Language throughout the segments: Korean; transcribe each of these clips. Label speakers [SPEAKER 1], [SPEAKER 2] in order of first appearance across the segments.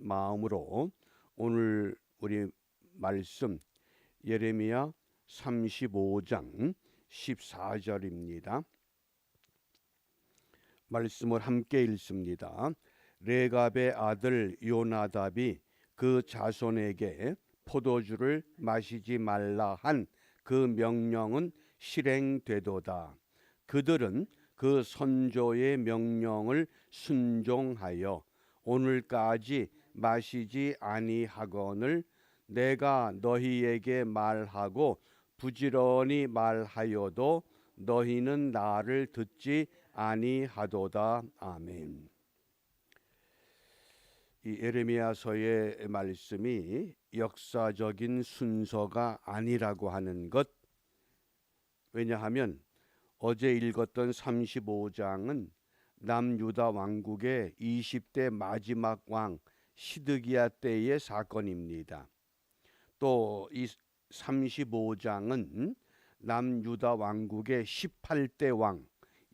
[SPEAKER 1] 마음으로 오늘 우리 말씀 예레미야 35장 14절입니다. 말씀을 함께 읽습니다. 레갑의 아들 요나답이 그 자손에게 포도주를 마시지 말라 한 그 명령은 실행되도다. 그들은 그 선조의 명령을 순종하여 오늘까지 마시지 아니하거늘 내가 너희에게 말하고 부지런히 말하여도 너희는 나를 듣지 아니하도다. 아멘. 이 예레미야서의 말씀이 역사적인 순서가 아니라고 하는 것, 왜냐하면 어제 읽었던 35장은 남유다 왕국의 20대 마지막 왕 시드기야 때의 사건입니다. 또 이 35장은 남유다 왕국의 18대 왕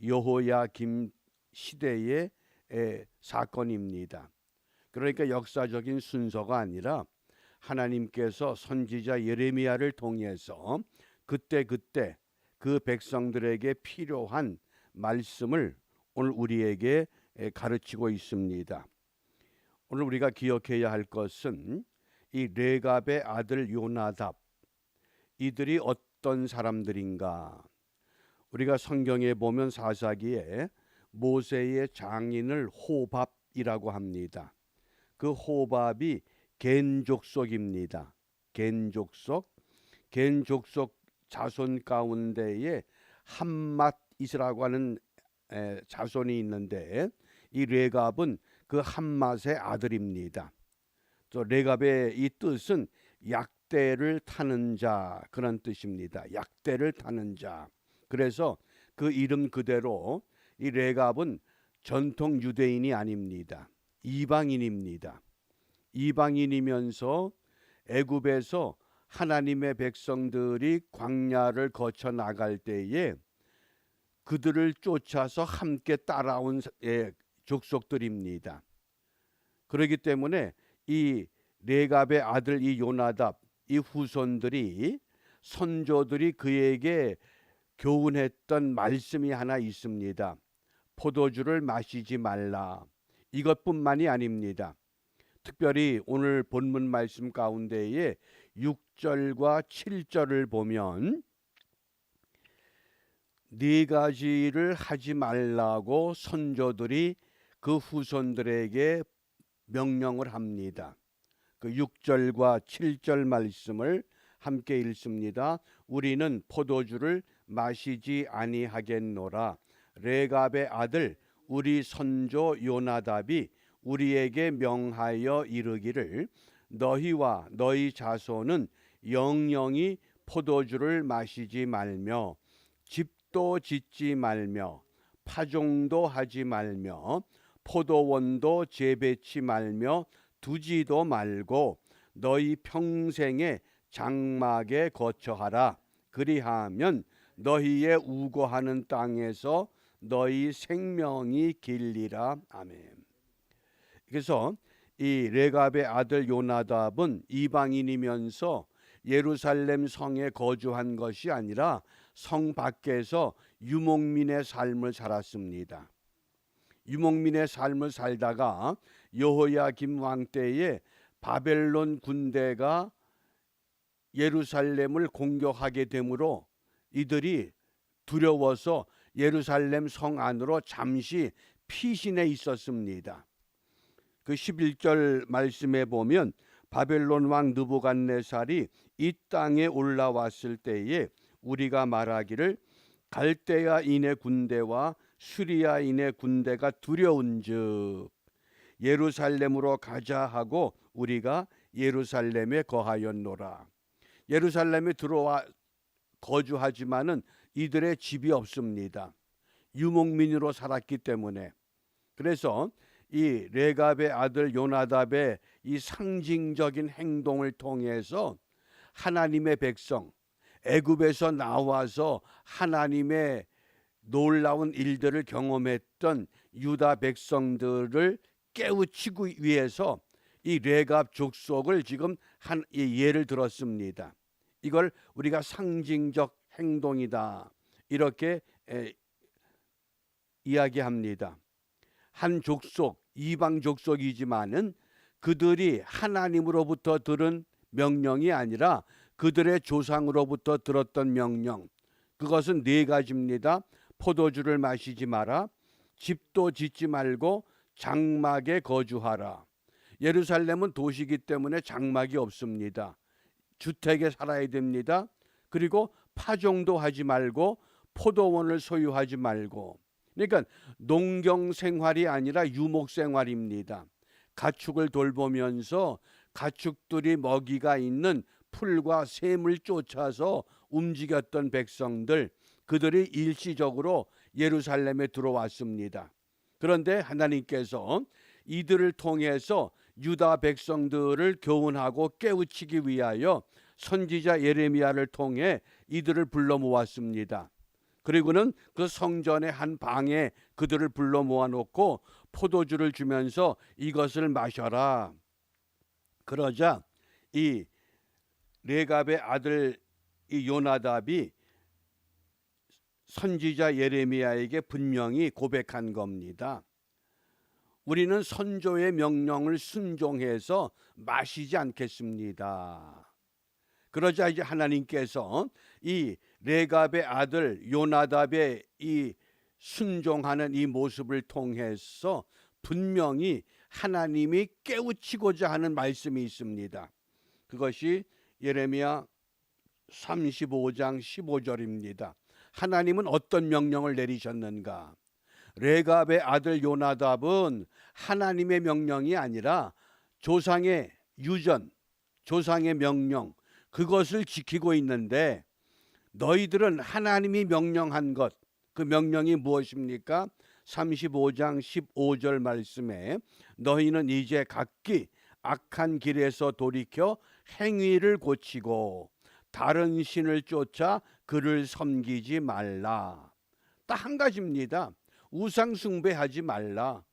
[SPEAKER 1] 여호야김 시대의 사건입니다. 그러니까 역사적인 순서가 아니라 하나님께서 선지자 예레미야를 통해서 그때 그 백성들에게 필요한 말씀을 오늘 우리에게 가르치고 있습니다. 오늘 우리가 기억해야 할 것은 이 레갑의 아들 요나답, 이들이 어떤 사람들인가? 우리가 성경에 보면 사사기에 모세의 장인을 호밥이라고 합니다. 그 호밥이 겐 족속입니다. 겐 족속 자손 가운데에 함맛이라고 하는 자손이 있는데 이 레갑은 그 함맛의 아들입니다. 또 레갑의 이 뜻은 약대를 타는 자, 그런 뜻입니다. 약대를 타는 자. 그래서 그 이름 그대로 이 레갑은 전통 유대인이 아닙니다. 이방인입니다. 이방인이면서 애굽에서 하나님의 백성들이 광야를 거쳐 나갈 때에 그들을 쫓아서 함께 따라온 족속들입니다. 그렇기 때문에 이 레갑의 아들 이 요나답, 이 후손들이 선조들이 그에게 교훈했던 말씀이 하나 있습니다. 포도주를 마시지 말라. 이것뿐만이 아닙니다. 특별히 오늘 본문 말씀 가운데에 6절과 7절을 보면 네 가지를 하지 말라고 선조들이 그 후손들에게 명령을 합니다. 그 6절과 7절 말씀을 함께 읽습니다. 우리는 포도주를 마시지 아니하겠노라. 레갑의 아들 우리 선조 요나답이 우리에게 명하여 이르기를 너희와 너희 자손은 영영이 포도주를 마시지 말며 집도 짓지 말며 파종도 하지 말며 포도원도 재배치 말며 두지도 말고 너희 평생에 장막에 거처하라. 그리하면 너희의 우거하는 땅에서 너희 생명이 길리라. 아멘. 그래서 이 레갑의 아들 요나답은 이방인이면서 예루살렘 성에 거주한 것이 아니라 성 밖에서 유목민의 삶을 살았습니다. 유목민의 삶을 살다가 여호야김 왕 때에 바벨론 군대가 예루살렘을 공격하게 되므로 이들이 두려워서 예루살렘 성 안으로 잠시 피신해 있었습니다. 그 11절 말씀에 보면 바벨론 왕 느부갓네살이 이 땅에 올라왔을 때에 우리가 말하기를 갈대아인의 군대와 수리아인의 군대가 두려운즉 예루살렘으로 가자 하고 우리가 예루살렘에 거하였노라. 예루살렘에 들어와 거주하지만은 이들의 집이 없습니다. 유목민으로 살았기 때문에. 그래서 이 레갑의 아들 요나답의 이 상징적인 행동을 통해서 하나님의 백성, 애굽에서 나와서 하나님의 놀라운 일들을 경험했던 유다 백성들을 깨우치기 위해서 이 레갑 족속을 지금 이 예를 들었습니다. 이걸 우리가 상징적 행동이다 이렇게 이야기합니다. 한 족속, 이방 족속이지만은 그들이 하나님으로부터 들은 명령이 아니라 그들의 조상으로부터 들었던 명령, 그것은 네 가지입니다. 포도주를 마시지 마라, 집도 짓지 말고 장막에 거주하라. 예루살렘은 도시이기 때문에 장막이 없습니다. 주택에 살아야 됩니다. 그리고 파종도 하지 말고 포도원을 소유하지 말고, 그러니까 농경 생활이 아니라 유목 생활입니다. 가축을 돌보면서 가축들이 먹이가 있는 풀과 샘을 쫓아서 움직였던 백성들, 그들이 일시적으로 예루살렘에 들어왔습니다. 그런데 하나님께서 이들을 통해서 유다 백성들을 교훈하고 깨우치기 위하여 선지자 예레미야를 통해 이들을 불러 모았습니다. 그리고는 그 성전의 한 방에 그들을 불러 모아놓고 포도주를 주면서 이것을 마셔라. 그러자 이 레갑의 아들 이 요나답이 선지자 예레미야에게 분명히 고백한 겁니다. 우리는 선조의 명령을 순종해서 마시지 않겠습니다. 그러자 이제 하나님께서 이 레갑의 아들 요나답의 이 순종하는 이 모습을 통해서 분명히 하나님이 깨우치고자 하는 말씀이 있습니다. 그것이 예레미야 35장 15절입니다. 하나님은 어떤 명령을 내리셨는가? 레갑의 아들 요나답은 하나님의 명령이 아니라 조상의 유전, 조상의 명령, 그것을 지키고 있는데 너희들은 하나님이 명령한 것, 그 명령이 무엇입니까? 35장 15절 말씀에 너희는 이제 각기 악한 길에서 돌이켜 행위를 고치고 다른 신을 쫓아 그를 섬기지 말라. 딱 한 가지입니다. 우상 숭배하지 말라.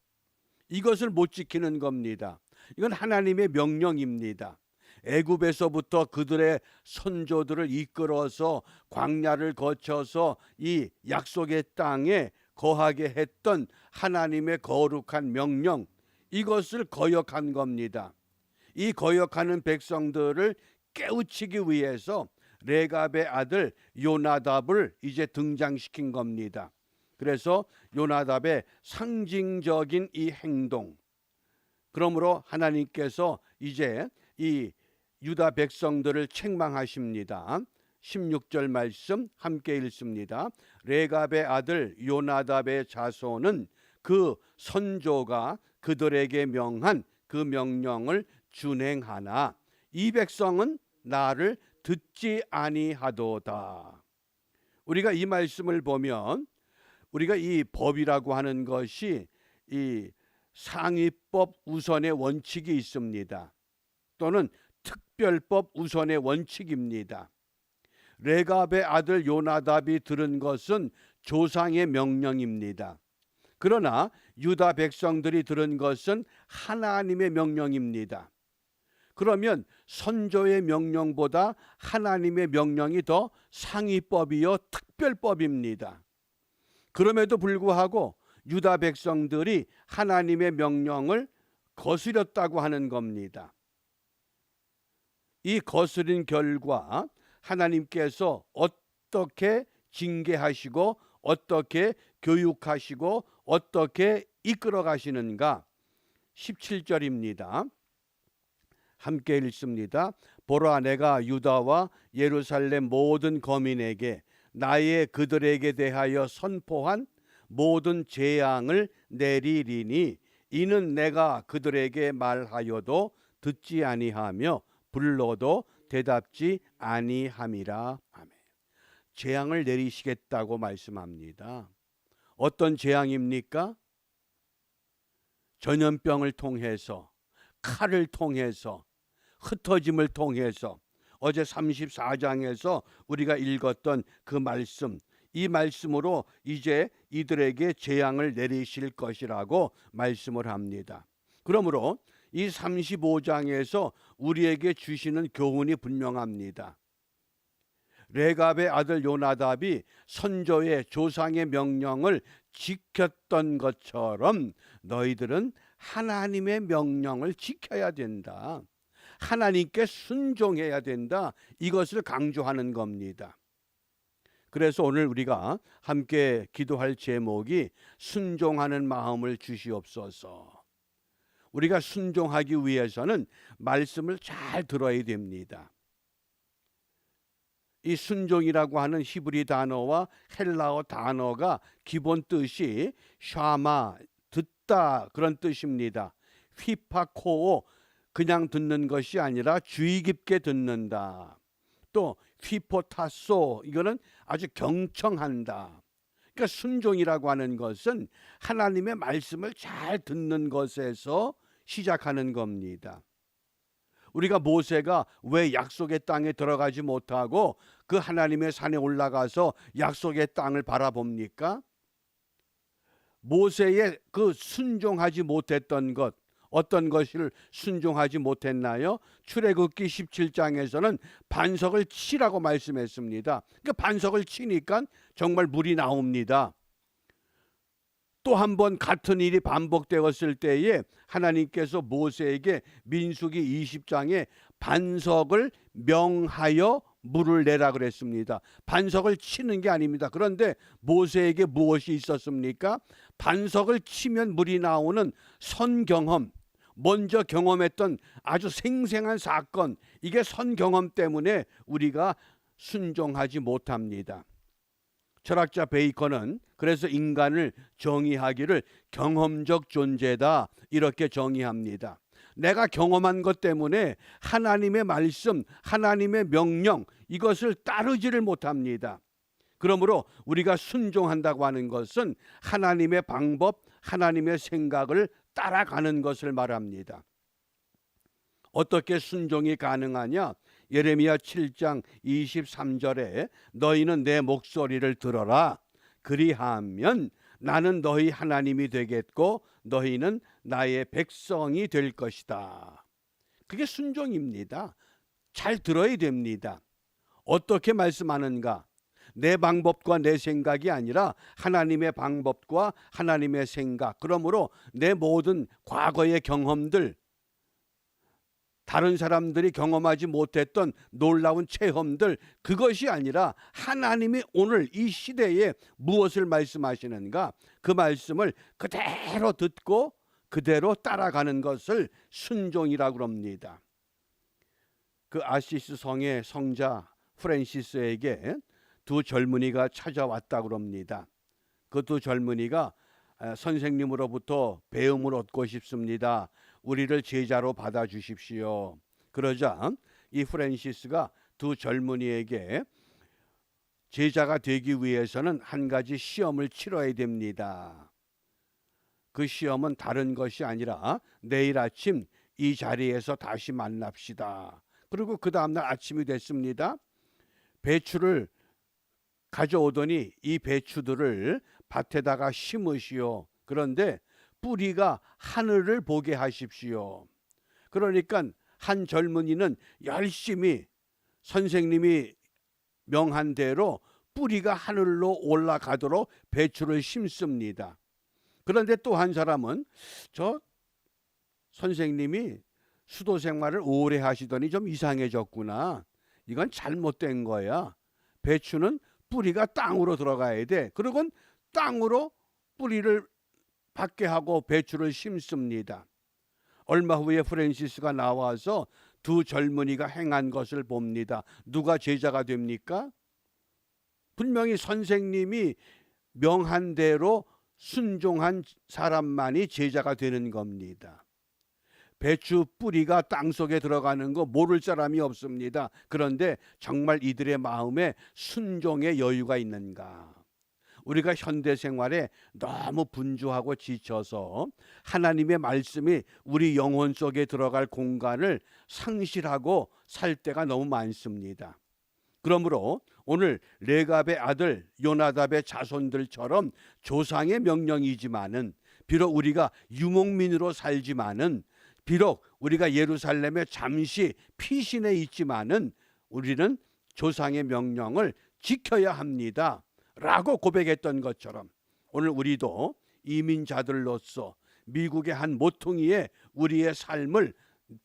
[SPEAKER 1] 이것을 못 지키는 겁니다. 이건 하나님의 명령입니다. 애굽에서부터 그들의 선조들을 이끌어서 광야를 거쳐서 이 약속의 땅에 거하게 했던 하나님의 거룩한 명령, 이것을 거역한 겁니다. 이 거역하는 백성들을 깨우치기 위해서 레갑의 아들 요나답을 이제 등장시킨 겁니다. 그래서 요나답의 상징적인 이 행동, 그러므로 하나님께서 이제 이 유다 백성들을 책망하십니다. 16절 말씀 함께 읽습니다. 레갑의 아들 요나답의 자손은 그 선조가 그들에게 명한 그 명령을 준행하나 이 백성은 나를 듣지 아니하도다. 우리가 이 말씀을 보면 우리가 이 법이라고 하는 것이 이 상위법 우선의 원칙이 있습니다. 또는 특별법 우선의 원칙입니다. 레갑의 아들 요나답이 들은 것은 조상의 명령입니다. 그러나 유다 백성들이 들은 것은 하나님의 명령입니다. 그러면 선조의 명령보다 하나님의 명령이 더 상위법이요 특별법입니다. 그럼에도 불구하고 유다 백성들이 하나님의 명령을 거스렸다고 하는 겁니다. 이 거스린 결과 하나님께서 어떻게 징계하시고 어떻게 교육하시고 어떻게 이끌어 가시는가? 17절입니다. 함께 읽습니다. 보라, 내가 유다와 예루살렘 모든 거민에게 나의 그들에게 대하여 선포한 모든 재앙을 내리리니 이는 내가 그들에게 말하여도 듣지 아니하며 불러도 대답지 아니함이라. 아멘. 재앙을 내리시겠다고 말씀합니다. 어떤 재앙입니까? 전염병을 통해서, 칼을 통해서, 흩어짐을 통해서, 어제 34장에서 우리가 읽었던 그 말씀, 이 말씀으로 이제 이들에게 재앙을 내리실 것이라고 말씀을 합니다. 그러므로 이 35장에서 우리에게 주시는 교훈이 분명합니다. 레갑의 아들 요나답이 선조의 조상의 명령을 지켰던 것처럼 너희들은 하나님의 명령을 지켜야 된다. 하나님께 순종해야 된다. 이것을 강조하는 겁니다. 그래서 오늘 우리가 함께 기도할 제목이 순종하는 마음을 주시옵소서. 우리가 순종하기 위해서는 말씀을 잘 들어야 됩니다. 이 순종이라고 하는 히브리 단어와 헬라어 단어가 기본 뜻이 샤마, 듣다 그런 뜻입니다. 휘파코오, 그냥 듣는 것이 아니라 주의 깊게 듣는다. 또 휘포타소, 이거는 아주 경청한다. 그러니까 순종이라고 하는 것은 하나님의 말씀을 잘 듣는 것에서 시작하는 겁니다. 우리가 모세가 왜 약속의 땅에 들어가지 못하고 그 하나님의 산에 올라가서 약속의 땅을 바라봅니까? 모세의 그 순종하지 못했던 것, 어떤 것을 순종하지 못했나요? 출애굽기 17장에서는 반석을 치라고 말씀했습니다. 그러니까 반석을 치니까 정말 물이 나옵니다. 또 한 번 같은 일이 반복되었을 때에 하나님께서 모세에게 민수기 20장에 반석을 명하여 물을 내라 그랬습니다. 반석을 치는 게 아닙니다. 그런데 모세에게 무엇이 있었습니까? 반석을 치면 물이 나오는 선경험, 먼저 경험했던 아주 생생한 사건, 이게 선경험 때문에 우리가 순종하지 못합니다. 철학자 베이컨은 그래서 인간을 정의하기를 경험적 존재다 이렇게 정의합니다. 내가 경험한 것 때문에 하나님의 말씀, 하나님의 명령, 이것을 따르지를 못합니다. 그러므로 우리가 순종한다고 하는 것은 하나님의 방법, 하나님의 생각을 따라가는 것을 말합니다. 어떻게 순종이 가능하냐? 예레미야 7장 23절에 너희는 내 목소리를 들어라. 그리하면 나는 너희 하나님이 되겠고 너희는 나의 백성이 될 것이다. 그게 순종입니다. 잘 들어야 됩니다. 어떻게 말씀하는가? 내 방법과 내 생각이 아니라 하나님의 방법과 하나님의 생각. 그러므로 내 모든 과거의 경험들, 다른 사람들이 경험하지 못했던 놀라운 체험들, 그것이 아니라 하나님이 오늘 이 시대에 무엇을 말씀하시는가, 그 말씀을 그대로 듣고 그대로 따라가는 것을 순종이라고 합니다. 그 아시스 성의 성자 프랜시스에게 두 젊은이가 찾아왔다고 합니다. 그 두 젊은이가 선생님으로부터 배움을 얻고 싶습니다. 우리를 제자로 받아주십시오. 그러자 이 프랜시스가 두 젊은이에게 제자가 되기 위해서는 한 가지 시험을 치러야 됩니다. 그 시험은 다른 것이 아니라 내일 아침 이 자리에서 다시 만납시다. 그리고 그 다음날 아침이 됐습니다. 배추를 가져오더니 이 배추들을 밭에다가 심으시오. 그런데 뿌리가 하늘을 보게 하십시오. 그러니까 한 젊은이는 열심히 선생님이 명한 대로 뿌리가 하늘로 올라가도록 배추를 심습니다. 그런데 또 한 사람은 저 선생님이 수도 생활을 오래 하시더니 좀 이상해졌구나. 이건 잘못된 거야. 배추는 뿌리가 땅으로 들어가야 돼. 그러곤 땅으로 뿌리를 받게 하고 배추를 심습니다. 얼마 후에 프랜시스가 나와서 두 젊은이가 행한 것을 봅니다. 누가 제자가 됩니까? 분명히 선생님이 명한 대로 순종한 사람만이 제자가 되는 겁니다. 배추 뿌리가 땅속에 들어가는 거 모를 사람이 없습니다. 그런데 정말 이들의 마음에 순종의 여유가 있는가? 우리가 현대 생활에 너무 분주하고 지쳐서 하나님의 말씀이 우리 영혼 속에 들어갈 공간을 상실하고 살 때가 너무 많습니다. 그러므로 오늘 레갑의 아들 요나답의 자손들처럼 조상의 명령이지만은 비록 우리가 유목민으로 살지만은 비록 우리가 예루살렘에 잠시 피신해 있지만은 우리는 조상의 명령을 지켜야 합니다 라고 고백했던 것처럼 오늘 우리도 이민자들로서 미국의 한 모퉁이에 우리의 삶을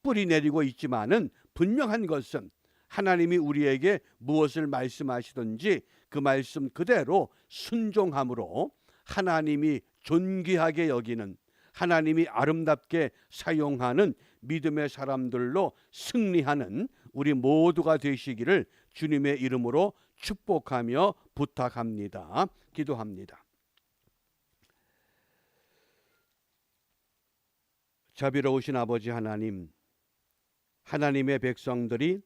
[SPEAKER 1] 뿌리내리고 있지만은 분명한 것은 하나님이 우리에게 무엇을 말씀하시든지 그 말씀 그대로 순종함으로 하나님이 존귀하게 여기는, 하나님이 아름답게 사용하는 믿음의 사람들로 승리하는 우리 모두가 되시기를 주님의 이름으로 축복하며 부탁합니다. 기도합니다. 자비로우신 아버지 하나님, 하나님의 백성들이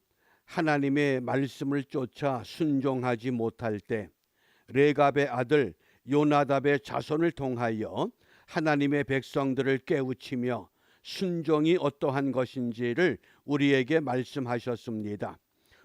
[SPEAKER 1] 하나님의 말씀을 쫓아 순종하지 못할 때 레갑의 아들 요나답의 자손을 통하여 하나님의 백성들을 깨우치며 순종이 어떠한 것인지를 우리에게 말씀하셨습니다.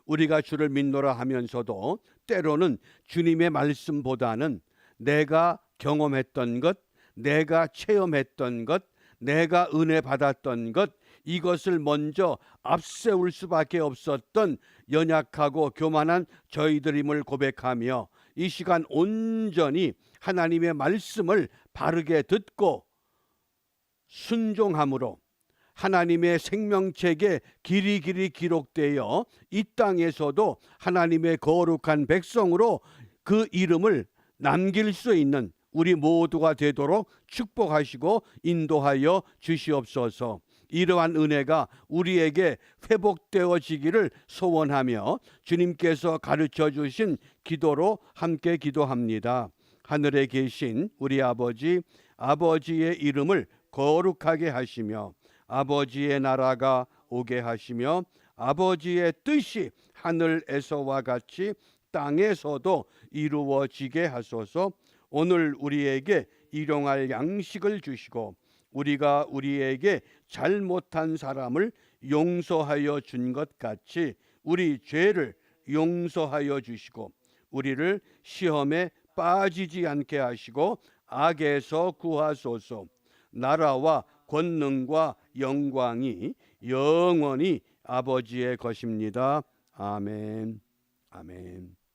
[SPEAKER 1] 우리가 주를 믿노라 하면서도 때로는 주님의 말씀보다는 내가 경험했던 것, 내가 체험했던 것, 내가 은혜 받았던 것, 이것을 먼저 앞세울 수밖에 없었던 연약하고 교만한 저희들임을 고백하며 이 시간 온전히 하나님의 말씀을 바르게 듣고 순종함으로 하나님의 생명책에 길이길이 기록되어 이 땅에서도 하나님의 거룩한 백성으로 그 이름을 남길 수 있는 우리 모두가 되도록 축복하시고 인도하여 주시옵소서. 이러한 은혜가 우리에게 회복되어지기를 소원하며 주님께서 가르쳐 주신 기도로 함께 기도합니다. 하늘에 계신 우리 아버지, 아버지의 이름을 거룩하게 하시며 아버지의 나라가 오게 하시며 아버지의 뜻이 하늘에서와 같이 땅에서도 이루어지게 하소서. 오늘 우리에게 일용할 양식을 주시고 우리가 우리에게 잘못한 사람을 용서하여 준 것 같이 우리 죄를 용서하여 주시고 우리를 시험에 빠지지 않게 하시고 악에서 구하소서. 나라와 권능과 영광이 영원히 아버지의 것입니다. 아멘. 아멘.